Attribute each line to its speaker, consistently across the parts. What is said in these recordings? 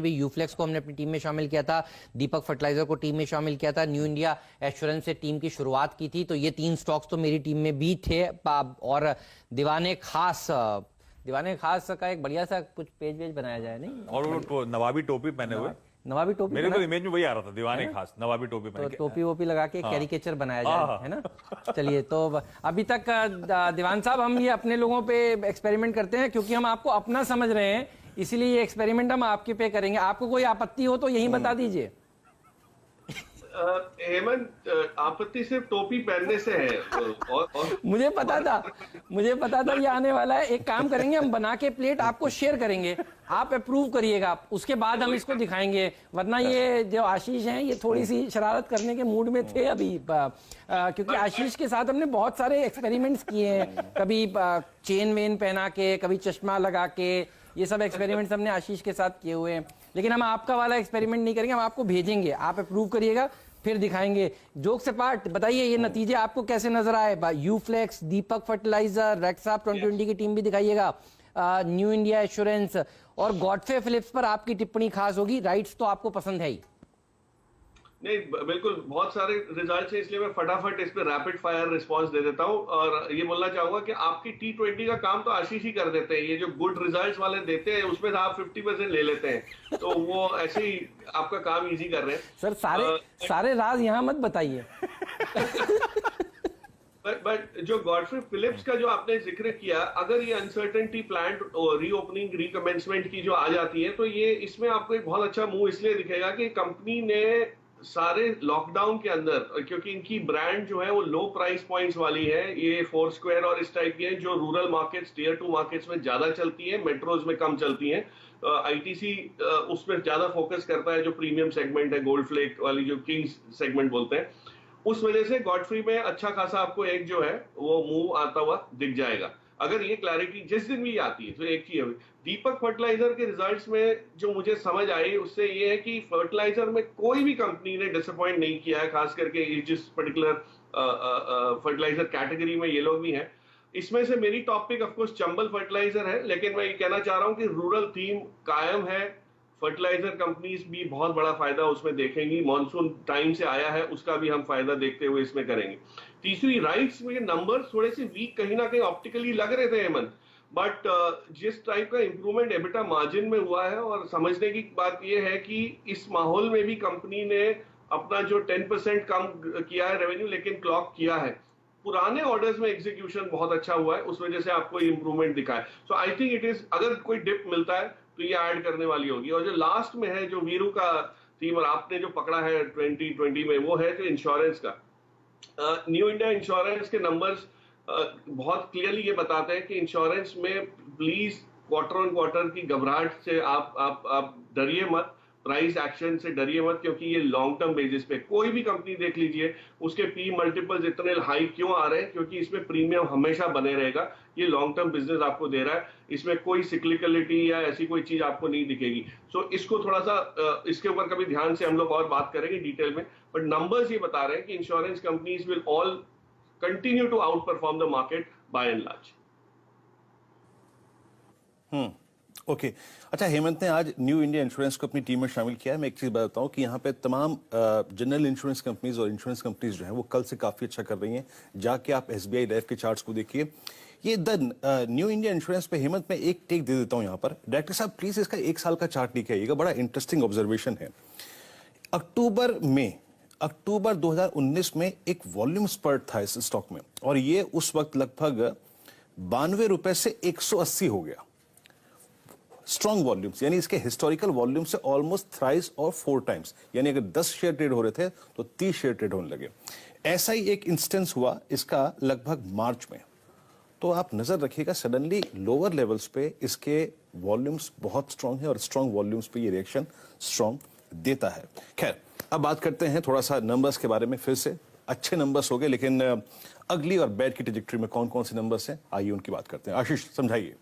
Speaker 1: भी यूफ्लेक्स को हमने अपनी टीम में शामिल किया था, दीपक फर्टिलाइजर को टीम में शामिल किया था, न्यू इंडिया एश्योरेंस से टीम की शुरुआत की थी। तो ये 3 स्टॉक्स तो मेरी टीम में भी थे। और दीवाने खास का एक बढ़िया सा कुछ पेज बनाया जाए, नहीं?
Speaker 2: और वो नवाबी टोपी पहने हुए,
Speaker 1: नवाबी टोपी,
Speaker 2: मेरे तो इमेज में वही आ रहा था, दीवाने खास नवाबी टोपी पहन
Speaker 1: तो
Speaker 2: के,
Speaker 1: टोपी वोपी लगा के कैरिकेचर बनाया जाए, है ना? चलिए, तो अभी तक दीवान साहब हम ये अपने लोगों पे एक्सपेरिमेंट करते हैं क्योंकि हम आपको अपना समझ रहे हैं, इसीलिए ये एक्सपेरिमेंट हम आपके पे करेंगे। आपको कोई आपत्ति हो तो यही बता दीजिए।
Speaker 3: हेमंत, आपत्ति सिर्फ टोपी पहनने से है। और
Speaker 1: मुझे पता था ये आने वाला है। एक काम करेंगे, हम बना के प्लेट आपको शेयर करेंगे, आप अप्रूव करिएगा, उसके बाद हम इसको दिखाएंगे। वरना ये जो आशीष हैं ये थोड़ी सी शरारत करने के मूड में थे अभी, क्योंकि आशीष के साथ हमने बहुत सारे एक्सपेरिमेंट्स किए हैं, कभी चेन वेन पहना के, कभी चश्मा लगा के, ये सब एक्सपेरिमेंट्स हमने आशीष के साथ किए हुए हैं। लेकिन हम आपका वाला एक्सपेरिमेंट नहीं करेंगे, हम आपको भेजेंगे, आप अप्रूव करिएगा, फिर दिखाएंगे। जोक से पार्ट, बताइए ये नतीजे आपको कैसे नजर आए? यूफ्लेक्स, दीपक फर्टिलाइजर, रेक्साप 2020 की टीम भी दिखाइएगा, न्यू इंडिया एश्योरेंस और गॉडफ्रे फिलिप्स पर आपकी टिप्पणी खास होगी। राइट्स तो आपको पसंद है ही?
Speaker 3: नहीं, बिल्कुल, बहुत सारे रिजल्ट्स हैं, इसलिए मैं फटाफट इस पे रैपिड फायर रिस्पांस दे देता हूं। और ये बोलना चाहूंगा कि आपकी T20 का काम तो आशीष ही कर देते हैं। ये जो गुड रिजल्ट्स वाले देते हैं उसमें आप 50% ले लेते हैं, तो वो ऐसे ही आपका काम इजी कर रहे हैं।
Speaker 1: सर, सारे राज यहाँ मत बताइए।
Speaker 3: बट जो गॉडफ्रे फिलिप्स का जो आपने जिक्र किया, अगर ये अनसर्टेनिटी प्लांट रीओपनिंग रिकमेंसमेंट की जो आ जाती है, तो ये इसमें आपको एक बहुत अच्छा मूव इसलिए दिखेगा कि कंपनी ने सारे लॉकडाउन के अंदर, क्योंकि इनकी ब्रांड जो है वो लो प्राइस पॉइंट्स वाली है, ये फोर स्क्वायर और इस टाइप की है, जो रूरल मार्केट्स, टियर 2 मार्केट्स में ज्यादा चलती है, मेट्रोज में कम चलती है। आईटीसी उसमें ज्यादा फोकस करता है, जो प्रीमियम सेगमेंट है, गोल्ड फ्लेक वाली जो किंग्स सेगमेंट बोलते हैं। उस वजह से गॉडफ्री में अच्छा खासा आपको एक जो है वो मूव आता हुआ दिख जाएगा, अगर ये क्लैरिटी जिस दिन भी आती है। तो एक चीज है, दीपक फर्टिलाइजर के रिजल्ट्स में जो मुझे समझ आई उससे ये है कि फर्टिलाइजर में कोई भी कंपनी ने डिसअपॉइंट नहीं किया है, खास करके जिस पर्टिकुलर फर्टिलाइजर कैटेगरी में ये लोग भी हैं। इसमें से मेरी top pick of course Chambal fertiliser है, लेकिन मैं ये कहना चाह रहा हूं कि रूरल थीम कायम है, फर्टिलाइजर कंपनीज भी बहुत बड़ा फायदा उसमें देखेंगी। मॉनसून टाइम से आया है, उसका भी हम फायदा देखते हुए इसमें करेंगे। तीसरी, राइट्स में नंबर थोड़े से वीक कहीं ना कहीं ऑप्टिकली लग रहे थे हेमंत, बट जिस टाइप का इंप्रूवमेंट एबिटा मार्जिन में हुआ है, और समझने की बात यह है कि इस माहौल में भी कंपनी ने अपना जो 10% कम किया है रेवेन्यू, लेकिन क्लॉक किया है। पुराने ऑर्डर्स में एग्जीक्यूशन बहुत अच्छा हुआ है, उस वजह से आपको इंप्रूवमेंट दिखा है। सो आई थिंक इट इज, अगर कोई डिप मिलता है तो ये ऐड करने वाली होगी। और जो लास्ट में है, जो वीरू का थीम और आपने जो पकड़ा है 2020 में, वो है कि इंश्योरेंस का। न्यू इंडिया इंश्योरेंस के नंबर्स बहुत क्लियरली ये बताते हैं कि इंश्योरेंस में प्लीज क्वार्टर ऑन क्वार्टर की घबराहट से आप डरिए मत, प्राइस एक्शन से डरिए मत, क्योंकि ये लॉन्ग टर्म बेसिस पे कोई भी कंपनी देख लीजिए, उसके पी मल्टीपल्स इतने हाई क्यों आ रहे हैं? क्योंकि इसमें प्रीमियम हमेशा बने रहेगा। ये लॉन्ग टर्म बिजनेस आपको दे रहा है, इसमें कोई सिक्लिकलिटी या ऐसी कोई चीज आपको नहीं दिखेगी। सो इसको थोड़ा सा इसके ऊपर कभी ध्यान से हम लोग और बात करेंगे डिटेल में, बट नंबर्स ये बता रहे हैं कि insurance companies will all continue to outperform the market by and large.
Speaker 4: Okay अच्छा, हेमंत ने आज न्यू इंडिया इंश्योरेंस को अपनी टीम में शामिल किया है। मैं एक चीज बताता हूँ कि यहाँ पे तमाम जनरल इंश्योरेंस कंपनीज और इंश्योरेंस कंपनीज जो हैं वो कल से काफी अच्छा कर रही हैं। जाके आप एसबीआई लाइफ के चार्ट्स को देखिए। ये न्यू इंडिया इंश्योरेंस पे हेमंत में एक टेक दे देता हूँ यहाँ पर। डायरेक्टर साहब प्लीज इसका 1 साल का चार्ट लेके आइएगा, बड़ा इंटरेस्टिंग ऑब्जर्वेशन है। अक्टूबर 2019 में एक वॉल्यूम स्पर्ट था इस स्टॉक में, और ये उस वक्त लगभग 92 रुपए से 180 हो गया। स्ट्रॉन्ग वॉल्यूम्स, यानी इसके हिस्टोरिकल वॉल्यूम से ऑलमोस्ट थ्राइस और 4 टाइम्स, यानी अगर 10 शेयर ट्रेड हो रहे थे तो 30 शेयर ट्रेड होने लगे। ऐसा ही एक इंस्टेंस हुआ इसका लगभग मार्च में। तो आप नजर रखिएगा, सडनली लोअर लेवल्स पे इसके वॉल्यूम्स बहुत स्ट्रांग है और स्ट्रांग वॉल्यूम्स पे ये रिएक्शन स्ट्रांग देता है। खैर, अब बात करते हैं थोड़ा सा नंबर्स के बारे में। फिर से अच्छे नंबर्स हो गए, लेकिन अगली और बैड की ट्रैजेक्टरी में कौन कौन से नंबर्स हैं, आइए उनकी बात करते हैं। आशीष समझाइए।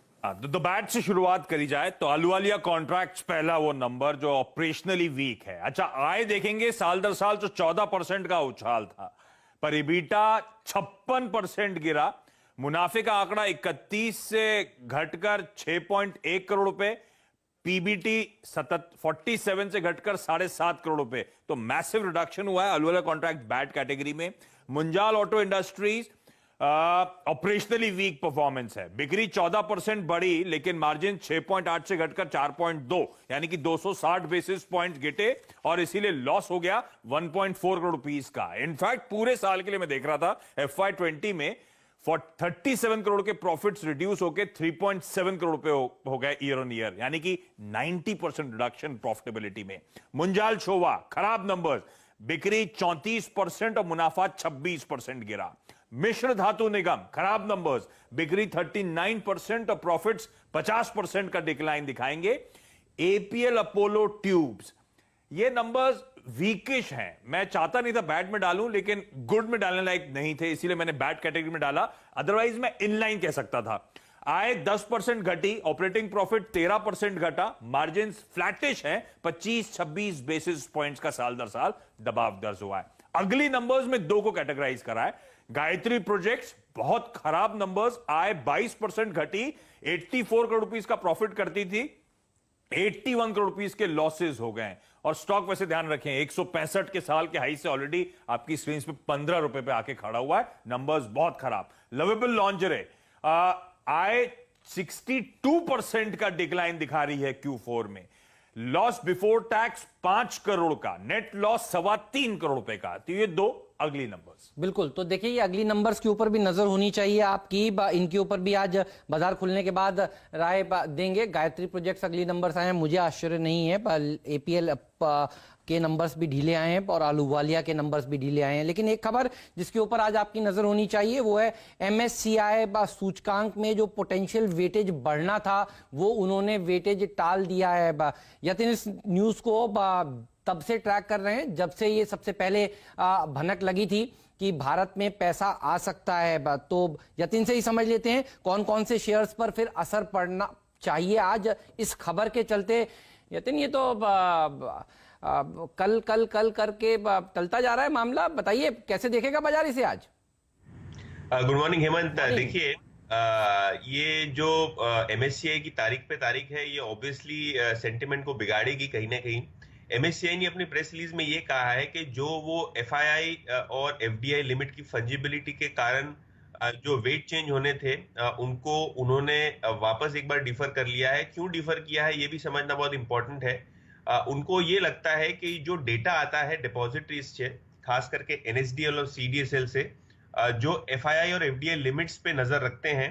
Speaker 2: तो बैट से शुरुआत करी जाए तो अहलुवालिया कॉन्ट्रैक्ट्स पहला वो नंबर जो ऑपरेशनली वीक है। अच्छा, आय देखेंगे साल दर साल जो 14% का उछाल था, पर इबीटा 56% गिरा। मुनाफे का आंकड़ा 31 से घटकर 6.1 करोड़ रुपए, पीबीटी 47 से घटकर 7.5 करोड़ रुपए, तो मैसिव रिडक्शन हुआ है। अहलुवालिया कॉन्ट्रैक्ट बैड कैटेगरी में। Munjal auto industries operationally weak performance है। बिक्री 14% बढ़ी, लेकिन मार्जिन 6.8 से घटकर 4.2, यानी कि 260 बेसिस पॉइंट गिटे और इसीलिए लॉस हो गया 1.4 करोड़ रुपीस का। इनफैक्ट पूरे साल के लिए मैं देख रहा था, FY20 में 37 करोड़ के प्रॉफिट्स रिड्यूस होकर 3.7 करोड़ रुपए हो गए ईयर ऑन ईयर, यानी कि 90% रिडक्शन प्रॉफिटेबिलिटी में। मुंजाल शोवा खराब नंबर्स, बिक्री 34% और मुनाफा 26% गिरा। मिश्र धातु निगम खराब नंबर्स, बिक्री 39% और प्रॉफिट्स 50% का डिक्लाइन दिखाएंगे। एपीएल अपोलो ट्यूब्स, ये नंबर्स वीकिश हैं। मैं चाहता नहीं था बैड में डालूं, लेकिन गुड में डालने लायक नहीं थे, इसीलिए मैंने बैड कैटेगरी में डाला। अदरवाइज मैं इनलाइन कह सकता था। आय 10% घटी, ऑपरेटिंग प्रॉफिट 13% घटा, मार्जिन फ्लैटिश है, 25-26 बेसिस पॉइंट्स का साल दर साल दबाव दर्ज हुआ है। अगली नंबर्स में दो को कैटेगराइज करा है। गायत्री प्रोजेक्ट्स बहुत खराब नंबर्स, आय 22% घटी, 84 करोड़ रुपीस का प्रॉफिट करती थी, 81 करोड़ रुपीस के लॉसेस हो गए। और स्टॉक वैसे ध्यान रखें 165 के साल के हाई से ऑलरेडी आपकी स्क्रीन पे 15 रुपए पे आके खड़ा हुआ है। नंबर्स बहुत खराब। लवेबल लॉन्जरे आय 62% का डिक्लाइन दिखा रही है Q4 में। लॉस बिफोर टैक्स 5 करोड़ का, नेट लॉस 3.25 करोड़ रुपए का। तो ये दो अगली नंबर्स।
Speaker 1: बिल्कुल, तो देखिए ये अगली नंबर्स के ऊपर भी नजर होनी चाहिए आपकी। इनके ऊपर भी आज बाजार खुलने के बाद राय देंगे। गायत्री प्रोजेक्ट्स अगली नंबर्स आए हैं, मुझे आश्चर्य नहीं है, पर एपीएल के नंबर्स भी ढीले आए हैं और अहलुवालिया के नंबर्स भी ढीले आए हैं। लेकिन एक खबर जिसके ऊपर आज आपकी नजर होनी चाहिए वो है MSCI सूचकांक में जो पोटेंशियल वेटेज बढ़ना था वो उन्होंने वेटेज टाल दिया है। यतिन इस न्यूज को तब से ट्रैक कर रहे हैं जब से ये सबसे पहले भनक लगी थी कि भारत में पैसा आ सकता है। तो यतिन से ही समझ लेते हैं कौन कौन से शेयर्स पर फिर असर पड़ना चाहिए आज इस खबर के चलते। यतिन, ये तो कल कल कल करके टलता जा रहा है मामला, बताइए कैसे देखेगा बाजार इसे आज?
Speaker 5: Good morning Hemant. देखिए ये जो MSCI की तारीख है, ये ऑब्वियसली सेंटिमेंट को बिगाड़ेगी कहीं ना कहीं। MSCI ने अपनी प्रेस रिलीज में ये कहा है कि जो वो FII और FDI लिमिट की फंजिबिलिटी के कारण जो वेट चेंज होने थे उनको उन्होंने वापस एक बार डिफर कर लिया है। क्यों डिफर किया है ये भी समझना बहुत इंपॉर्टेंट है। उनको ये लगता है कि जो डेटा आता है डिपॉजिटरीज से, खास करके NSDL और CDSL से, जो FII और FDI लिमिट्स पे नजर रखते हैं,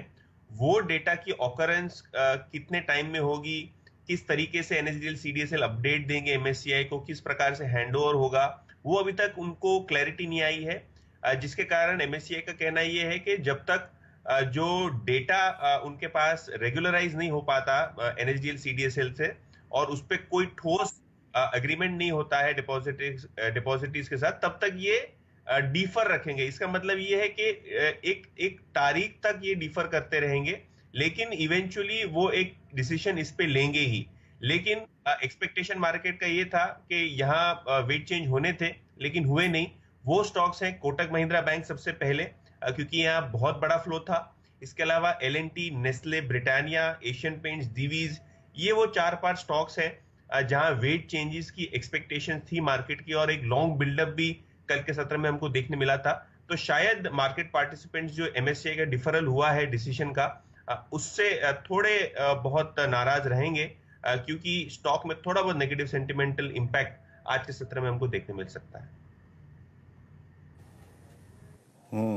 Speaker 5: वो डेटा की ऑकरेंस कितने टाइम में होगी, किस तरीके से NSDL CDSL अपडेट देंगे MSCI को, किस प्रकार से हैंडओवर होगा, वो अभी तक उनको क्लैरिटी नहीं आई है। जिसके कारण MSCI का कहना ये है कि जब तक जो डेटा उनके पास रेगुलराइज नहीं हो पाता NSDL CDSL से और उस पर कोई ठोस एग्रीमेंट नहीं होता है डिपॉजिटरीज के साथ, तब तक ये डिफर रखेंगे। इसका मतलब ये है कि एक तारीख तक ये डिफर करते रहेंगे, लेकिन इवेंचुअली वो एक डिसीजन इस पे लेंगे ही। लेकिन एक्सपेक्टेशन मार्केट का ये था कि यहाँ वेट चेंज होने थे, लेकिन हुए नहीं। वो स्टॉक्स हैं कोटक महिंद्रा बैंक सबसे पहले, क्योंकि यहाँ बहुत बड़ा फ्लो था। इसके अलावा L&T, Nestle, Britannia, Asian Paints, Divi's, ये वो 4-5 स्टॉक्स हैं जहां वेट चेंजेस की एक्सपेक्टेशन थी मार्केट की, और एक लॉन्ग बिल्डअप भी कल के सत्र में हमको देखने मिला था। तो शायद मार्केट पार्टिसिपेंट्स जो MSCI का डिफरल हुआ है डिसीजन का, उससे थोड़े बहुत नाराज रहेंगे, क्योंकि स्टॉक में थोड़ा बहुत नेगेटिव सेंटिमेंटल इंपैक्ट आज के सत्र में हमको देखने मिल सकता है।